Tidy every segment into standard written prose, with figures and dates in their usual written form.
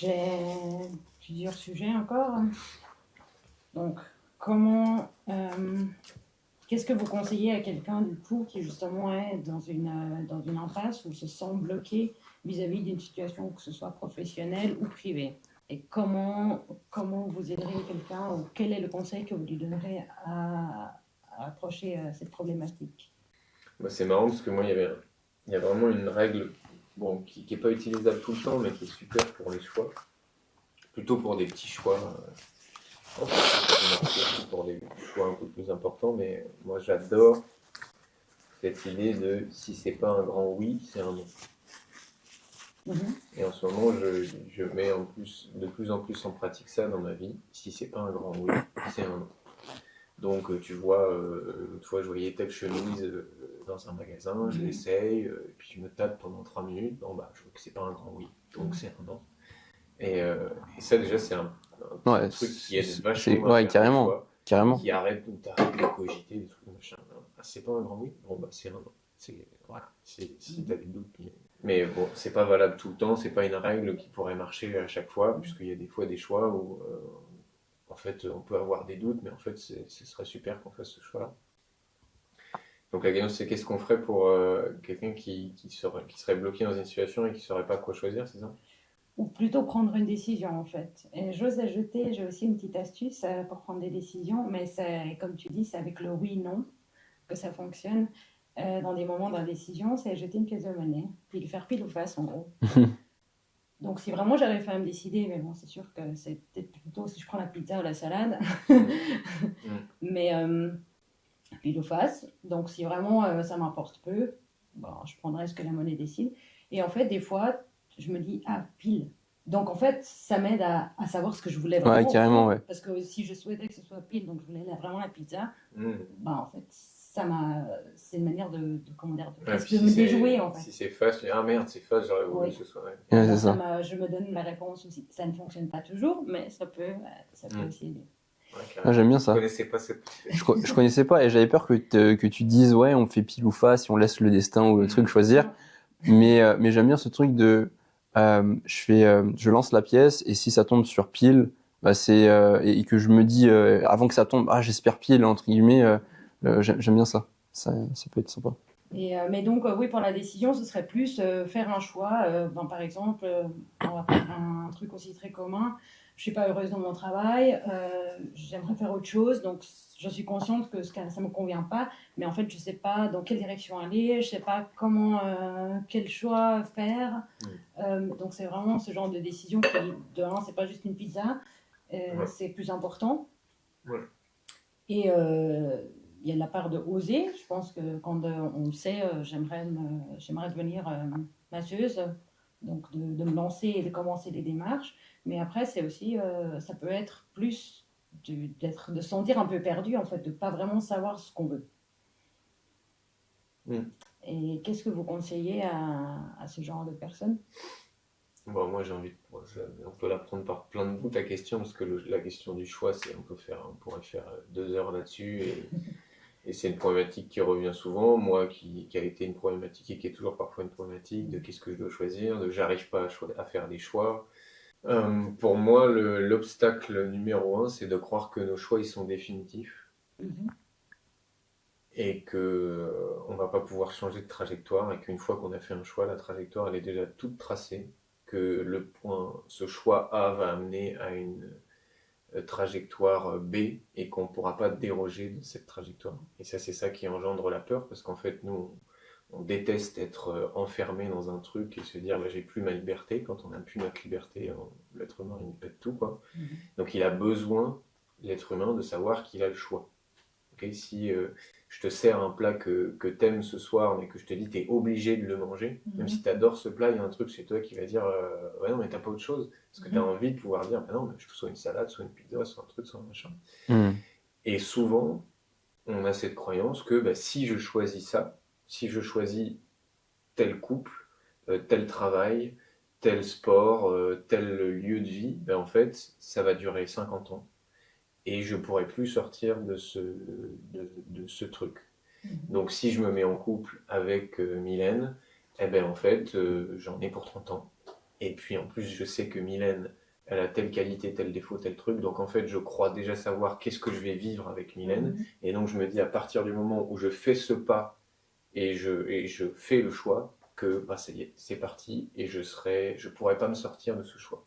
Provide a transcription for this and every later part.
J'ai plusieurs sujets encore. Donc, comment, qu'est-ce que vous conseillez à quelqu'un du coup qui justement est dans une impasse ou se sent bloqué vis-à-vis d'une situation, que ce soit professionnelle ou privée? Et comment vous aiderez quelqu'un ou quel est le conseil que vous lui donnerez à approcher cette problématique? Bah, c'est marrant parce que moi, il y a vraiment une règle bon, qui n'est pas utilisable tout le temps, mais qui est super pour les choix. Plutôt pour des petits choix. Je pense que ça peut marcher aussi pour des choix un peu plus importants, mais moi, j'adore cette idée de si c'est pas un grand oui, c'est un non. Et en ce moment, je mets de plus en plus en pratique ça dans ma vie. Si c'est pas un grand oui, c'est un non. Donc, tu vois, l'autre fois, je voyais telle chemise dans un magasin, je l'essaye, et puis je me tape pendant 3 minutes. Bon, bah, je vois que c'est pas un grand oui, donc c'est un non. Et ça, déjà, c'est un Ouais, truc qui aide vachement à ouais, faire des carrément, choix, carrément. qui arrête de cogiter des trucs machin. Ah, c'est pas un grand oui, bon, bah, c'est un non. Voilà, si t'as des doutes. Mais bon, c'est pas valable tout le temps, c'est pas une règle qui pourrait marcher à chaque fois, puisqu'il y a des fois des choix où en fait on peut avoir des doutes, mais en fait ce serait super qu'on fasse ce choix-là. Donc la question c'est qu'est-ce qu'on ferait pour quelqu'un qui serait bloqué dans une situation et qui saurait pas quoi choisir, c'est ça? Ou plutôt prendre une décision en fait. Et j'ose ajouter, j'ai aussi une petite astuce pour prendre des décisions, mais c'est, comme tu dis, c'est avec le oui-non que ça fonctionne. Dans des moments d'indécision, c'est jeter une pièce de monnaie, puis faire pile ou face en gros. Donc si vraiment j'arrive à me décider, mais bon, c'est sûr que c'est peut-être plutôt si je prends la pizza ou la salade, mais pile ou face. Donc si vraiment ça m'importe peu, bon, je prendrai ce que la monnaie décide. Et en fait, des fois, je me dis, ah, pile. Donc en fait, ça m'aide à savoir ce que je voulais Ouais, vraiment. carrément, ouais. Parce que si je souhaitais que ce soit pile, donc je voulais vraiment la pizza, Mm. bah en fait, c'est une manière comment dire, Ouais, puis de me déjouer en fait. si c'est face, tu dis, ah merde, c'est face, j'aurais voulu Oui. que ce soit. Ouais. Ouais, Alors, c'est ça. je me donne la réponse aussi. Ça ne fonctionne pas toujours, mais ça peut aussi aider. Ouais, Ah, j'aime bien je ça. connaissais pas cette. Je connaissais pas et j'avais peur que tu dises ouais, on fait pile ou face, si on laisse le destin ou le truc choisir. Mais j'aime bien ce truc de je lance la pièce et si ça tombe sur pile, bah et que je me dis avant que ça tombe, ah j'espère pile entre guillemets, j'aime bien ça. Ça peut être sympa. Mais donc, oui, pour la décision, ce serait plus faire un choix. Par exemple, on va prendre un truc aussi très commun. Je ne suis pas heureuse dans mon travail, j'aimerais faire autre chose. Donc, je suis consciente que ça ne me convient pas, mais en fait, je ne sais pas dans quelle direction aller, je ne sais pas quel choix faire. Donc, c'est vraiment ce genre de décision qui, de un, c'est pas juste une pizza, c'est plus important. Ouais. Et il y a la part de oser. Je pense que quand on le sait, j'aimerais devenir masseuse, donc de me lancer et de commencer les démarches. Mais après, c'est aussi, ça peut être plus de se sentir un peu perdu, en fait, de ne pas vraiment savoir ce qu'on veut. Et qu'est-ce que vous conseillez à ce genre de personnes? Bon, moi j'ai envie on peut la prendre par plein de bouts ta question, parce que la question du choix, on pourrait faire 2 heures là-dessus, et c'est une problématique qui revient souvent, moi qui a été une problématique et qui est toujours parfois une problématique de qu'est-ce que je dois choisir, de j'arrive pas à faire des choix. Pour moi, l'obstacle numéro un, c'est de croire que nos choix ils sont définitifs et que on va pas pouvoir changer de trajectoire et qu'une fois qu'on a fait un choix, la trajectoire elle est déjà toute tracée, que ce choix A va amener à une trajectoire B et qu'on ne pourra pas déroger de cette trajectoire. Et ça, c'est ça qui engendre la peur, parce qu'en fait, nous, on déteste être enfermé dans un truc et se dire bah, j'ai plus ma liberté. Quand on n'a plus notre liberté, l'être humain il pète tout quoi. Donc il a besoin, l'être humain, de savoir qu'il a le choix. Okay, si je te sers un plat que t'aimes ce soir, mais que je te dis t'es obligé de le manger, même si t'adores ce plat, il y a un truc chez toi qui va dire ouais non mais t'as pas autre chose, parce que t'as envie de pouvoir dire bah non mais soit une salade, soit une pizza, soit un truc, soit un machin. Et souvent on a cette croyance que bah, si je choisis ça, si je choisis tel couple, tel travail, tel sport, tel lieu de vie, bah, en fait ça va durer 50 ans. Et je pourrais plus sortir de ce truc. Donc si je me mets en couple avec Mylène, eh ben en fait j'en ai pour 30 ans. Et puis en plus, je sais que Mylène, elle a telle qualité, tel défaut, tel truc. Donc en fait, je crois déjà savoir qu'est-ce que je vais vivre avec Mylène. Et donc je me dis, à partir du moment où je fais ce pas et je fais le choix, que bah, ça y est, c'est parti et je pourrais pas me sortir de ce choix.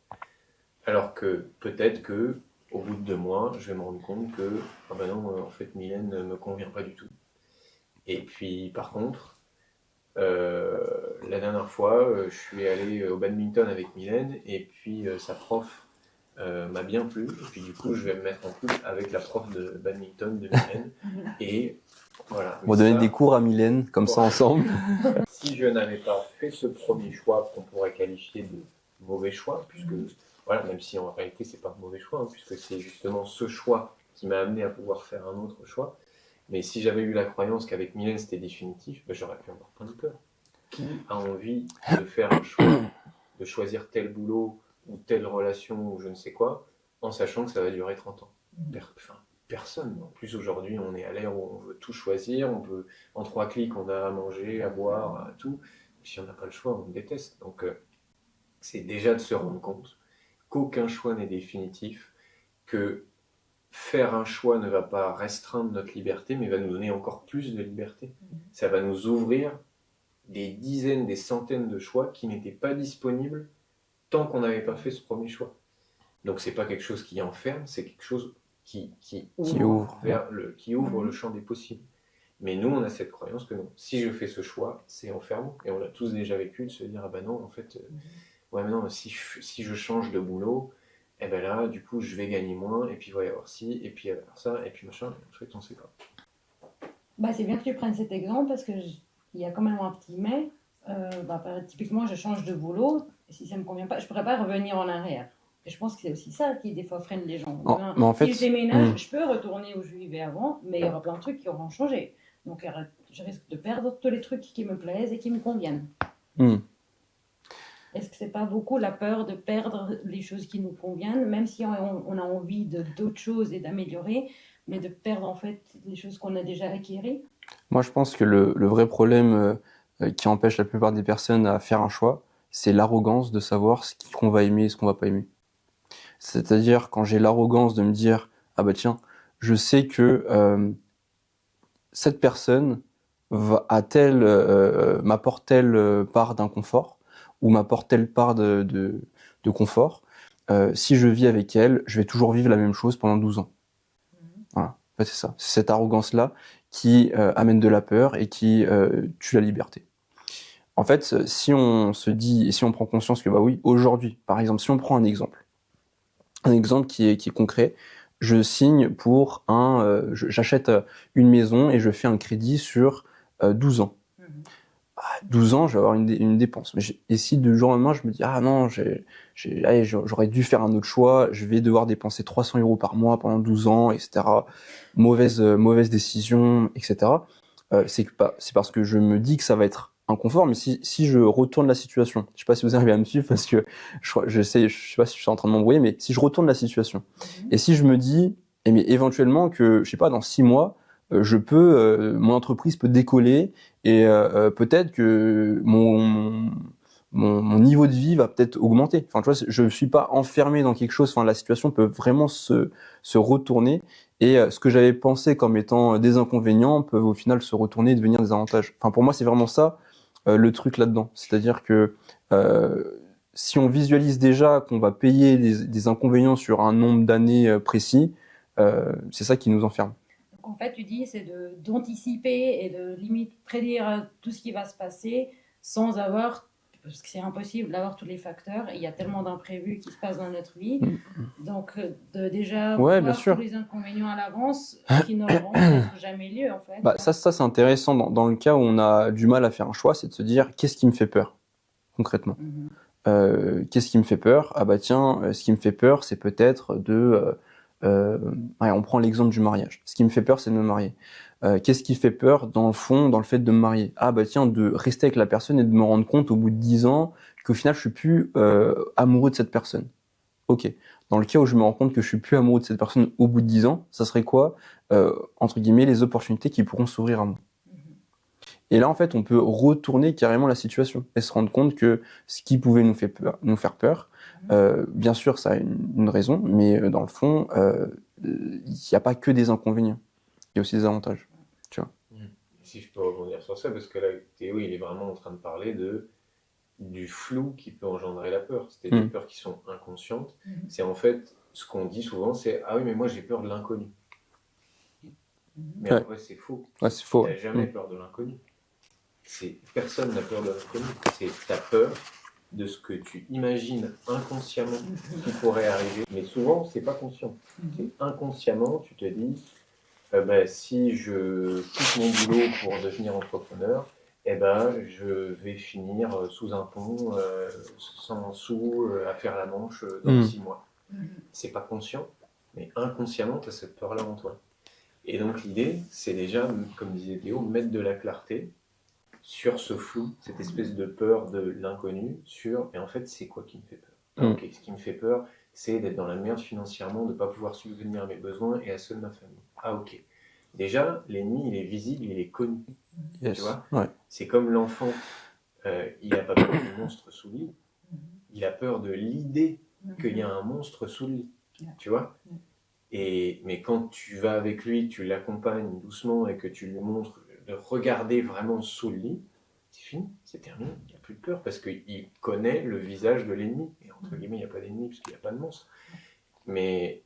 Alors que peut-être que au bout de 2 mois, je vais me rendre compte que ah ben non, en fait, Mylène ne me convient pas du tout. Et puis par contre, la dernière fois, je suis allé au badminton avec Mylène et puis sa prof m'a bien plu. Et puis du coup, je vais me mettre en couple avec la prof de badminton de Mylène. Et voilà. On va donner des cours à Mylène, comme ça ensemble. Si je n'avais pas fait ce premier choix qu'on pourrait qualifier de mauvais choix, puisque voilà, même si en réalité c'est pas un mauvais choix, hein, puisque c'est justement ce choix qui m'a amené à pouvoir faire un autre choix. Mais si j'avais eu la croyance qu'avec Mylène c'était définitif, ben, j'aurais pu avoir plein de peur. Qui a envie de faire un choix, de choisir tel boulot ou telle relation ou je ne sais quoi, en sachant que ça va durer 30 ans? Personne. En plus aujourd'hui on est à l'ère où on veut tout choisir, on peut, en 3 clics on a à manger, à boire, à tout. Si on n'a pas le choix, on déteste. Donc c'est déjà de se rendre compte qu'aucun choix n'est définitif, que faire un choix ne va pas restreindre notre liberté, mais va nous donner encore plus de liberté. Ça va nous ouvrir des dizaines, des centaines de choix qui n'étaient pas disponibles tant qu'on n'avait pas fait ce premier choix. Donc c'est pas quelque chose qui enferme, c'est quelque chose qui ouvre le champ des possibles. Mais nous, on a cette croyance que non. Si je fais ce choix, c'est enfermant. Et on l'a tous déjà vécu de se dire, ah ben non, en fait, ouais, mais non, si je change de boulot, et ben là, du coup, je vais gagner moins, et puis il va y avoir ci, et puis il va y avoir ça, et puis machin, et en fait, on sait pas. Bah, c'est bien que tu prennes cet exemple parce qu'il y a quand même un petit mais. Typiquement, je change de boulot, et si ça ne me convient pas, je ne pourrais pas revenir en arrière. Et je pense que c'est aussi ça qui, des fois, freine les gens. Non, mais en fait, si je déménage, je peux retourner où je vivais avant, mais il y aura plein de trucs qui auront changé. Donc, je risque de perdre tous les trucs qui me plaisent et qui me conviennent. Est-ce que c'est pas beaucoup la peur de perdre les choses qui nous conviennent, même si on a envie d'autres choses et d'améliorer, mais de perdre en fait les choses qu'on a déjà acquises? Moi, je pense que le vrai problème qui empêche la plupart des personnes à faire un choix, c'est l'arrogance de savoir ce qu'on va aimer et ce qu'on va pas aimer. C'est-à-dire quand j'ai l'arrogance de me dire ah bah tiens, je sais que cette personne m'apporte telle part d'inconfort ou m'apporte telle part de confort. Si je vis avec elle, je vais toujours vivre la même chose pendant 12 ans. Voilà, en fait, c'est ça. C'est cette arrogance-là qui amène de la peur et qui tue la liberté. En fait, si on se dit, et si on prend conscience que bah oui, aujourd'hui, par exemple, si on prend un exemple qui est concret, je signe pour j'achète une maison et je fais un crédit sur 12 ans. 12 ans, je vais avoir une dépense. Et si du jour au lendemain, je me dis, ah non, j'aurais dû faire un autre choix, je vais devoir dépenser 300 € par mois pendant 12 ans, etc. Mauvaise décision, etc. C'est parce que je me dis que ça va être inconfort, mais si je retourne la situation, je sais pas si vous arrivez à me suivre parce que je sais pas si je suis en train de m'embrouiller, mais si je retourne la situation, et si je me dis, mais éventuellement que, je sais pas, dans 6 mois, mon entreprise peut décoller et peut-être que mon niveau de vie va peut-être augmenter. Enfin, tu vois, je ne suis pas enfermé dans quelque chose. Enfin, la situation peut vraiment se retourner et ce que j'avais pensé comme étant des inconvénients peuvent au final se retourner et devenir des avantages. Enfin, pour moi, c'est vraiment ça le truc là-dedans. C'est-à-dire que si on visualise déjà qu'on va payer des inconvénients sur un nombre d'années précis, c'est ça qui nous enferme. En fait, tu dis, c'est d'anticiper et de limite prédire tout ce qui va se passer sans avoir, parce que c'est impossible d'avoir tous les facteurs. Il y a tellement d'imprévus qui se passent dans notre vie. Donc, de déjà voir tous les inconvénients à l'avance qui n'auront peut-être jamais lieu, en fait. Bah, ça c'est intéressant. Dans le cas où on a du mal à faire un choix, c'est de se dire, qu'est-ce qui me fait peur, concrètement qu'est-ce qui me fait peur? Ah bah tiens, ce qui me fait peur, c'est peut-être on prend l'exemple du mariage. Ce qui me fait peur, c'est de me marier. Qu'est-ce qui fait peur dans le fond, dans le fait de me marier? Ah bah tiens, de rester avec la personne et de me rendre compte au bout de 10 ans qu'au final je suis plus amoureux de cette personne. Ok. Dans le cas où je me rends compte que je suis plus amoureux de cette personne au bout de 10 ans, ça serait quoi, entre guillemets, les opportunités qui pourront s'ouvrir à moi? Et là, en fait, on peut retourner carrément la situation et se rendre compte que ce qui pouvait nous faire peur, bien sûr, ça a une raison, mais dans le fond, il n'y a pas que des inconvénients. Il y a aussi des avantages. Tu vois. Si je peux rebondir sur ça, parce que là, Théo, il est vraiment en train de parler du flou qui peut engendrer la peur. C'est des peurs qui sont inconscientes. C'est en fait, ce qu'on dit souvent, c'est « Ah oui, mais moi j'ai peur de l'inconnu ». Mais après, c'est faux. Ouais, c'est faux. Tu n'as jamais peur de l'inconnu. Personne n'a peur de l'inconnu. C'est ta peur de ce que tu imagines inconsciemment qui pourrait arriver. Mais souvent, c'est pas conscient. C'est inconsciemment, tu te dis si je quitte mon boulot pour devenir entrepreneur, je vais finir sous un pont, sans sous, à faire la manche dans 6 mois. C'est pas conscient, mais inconsciemment, tu as cette peur-là en toi. Et donc l'idée, c'est déjà, comme disait Théo, mettre de la clarté sur ce flou, cette espèce de peur de l'inconnu, et en fait, c'est quoi qui me fait peur? Ok, ce qui me fait peur, c'est d'être dans la merde financièrement, de ne pas pouvoir subvenir à mes besoins et à ceux de ma famille. Ah ok. Déjà, l'ennemi, il est visible, il est connu. Yes. Tu vois, ouais. C'est comme l'enfant, il n'a pas peur du monstre sous le lit, il a peur de l'idée qu'il y a un monstre sous le lit. Tu vois. Mais quand tu vas avec lui, tu l'accompagnes doucement et que tu lui montres de regarder vraiment sous le lit, c'est fini, c'est terminé, il n'y a plus de peur parce qu'il connaît le visage de l'ennemi. Et entre guillemets, il n'y a pas d'ennemi parce qu'il n'y a pas de monstre. Mais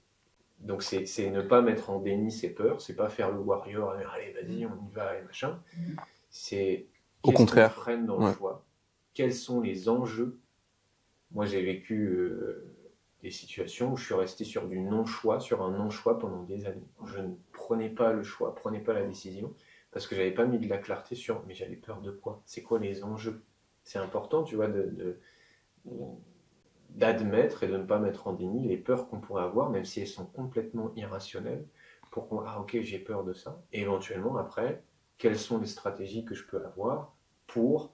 donc c'est ne pas mettre en déni ses peurs, c'est pas faire le warrior, allez vas-y on y va et machin. C'est au contraire, qui freine dans le choix. Quels sont les enjeux? Moi j'ai vécu des situations où je suis resté sur un non-choix pendant des années. Je ne prenais pas le choix, prenais pas la décision, parce que j'avais pas mis de la clarté sur, mais j'avais peur de quoi? C'est quoi les enjeux? C'est important, tu vois, d'admettre et de ne pas mettre en déni les peurs qu'on pourrait avoir, même si elles sont complètement irrationnelles, pour qu'on, ah ok, j'ai peur de ça, et éventuellement après, quelles sont les stratégies que je peux avoir pour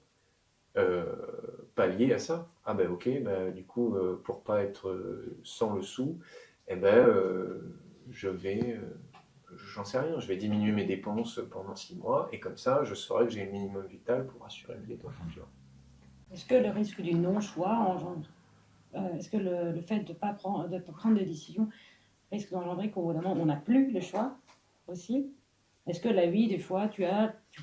pallier à ça. Ah ben ok, du coup, pour pas être sans le sou, je vais, j'en sais rien, je vais diminuer mes dépenses pendant 6 mois, et comme ça, je saurai que j'ai le minimum vital pour assurer mes dépenses. Est-ce que le risque du non-choix engendre est-ce que le fait de ne pas prendre de décision risque d'engendrer qu'au bout d'un moment, on n'a plus le choix aussi? Est-ce que la vie, des fois, tu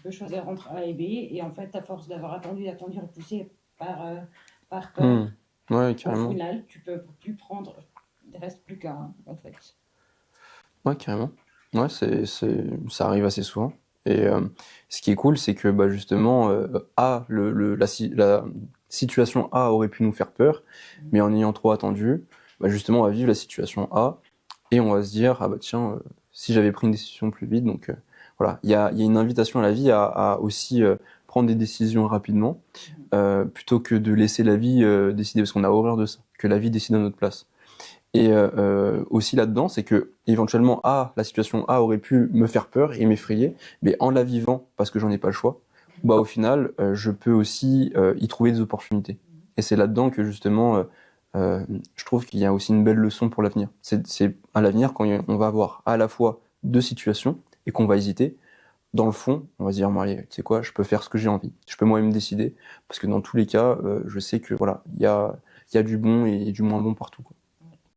peux choisir entre A et B, et en fait, à force d'avoir attendu, repoussé par peur, ouais, carrément. au final, tu peux plus prendre, il ne reste plus qu'un, en fait. Ouais, carrément. Ouais, ça arrive assez souvent. Et ce qui est cool, c'est que justement, la situation A aurait pu nous faire peur, mais en ayant trop attendu, justement, on va vivre la situation A et on va se dire, tiens, si j'avais pris une décision plus vite, donc voilà, il y a une invitation à la vie à aussi prendre des décisions rapidement, plutôt que de laisser la vie décider, parce qu'on a horreur de ça, que la vie décide à notre place. Et aussi là-dedans, c'est que éventuellement, la situation A aurait pu me faire peur et m'effrayer, mais en la vivant, parce que j'en ai pas le choix, au final, je peux aussi y trouver des opportunités. Et c'est là-dedans que justement, je trouve qu'il y a aussi une belle leçon pour l'avenir. C'est à l'avenir, quand on va avoir à la fois 2 situations et qu'on va hésiter, dans le fond, on va se dire, allez, tu sais quoi, je peux faire ce que j'ai envie. Je peux moi-même décider, parce que dans tous les cas, je sais que voilà, il y a du bon et du moins bon partout, quoi.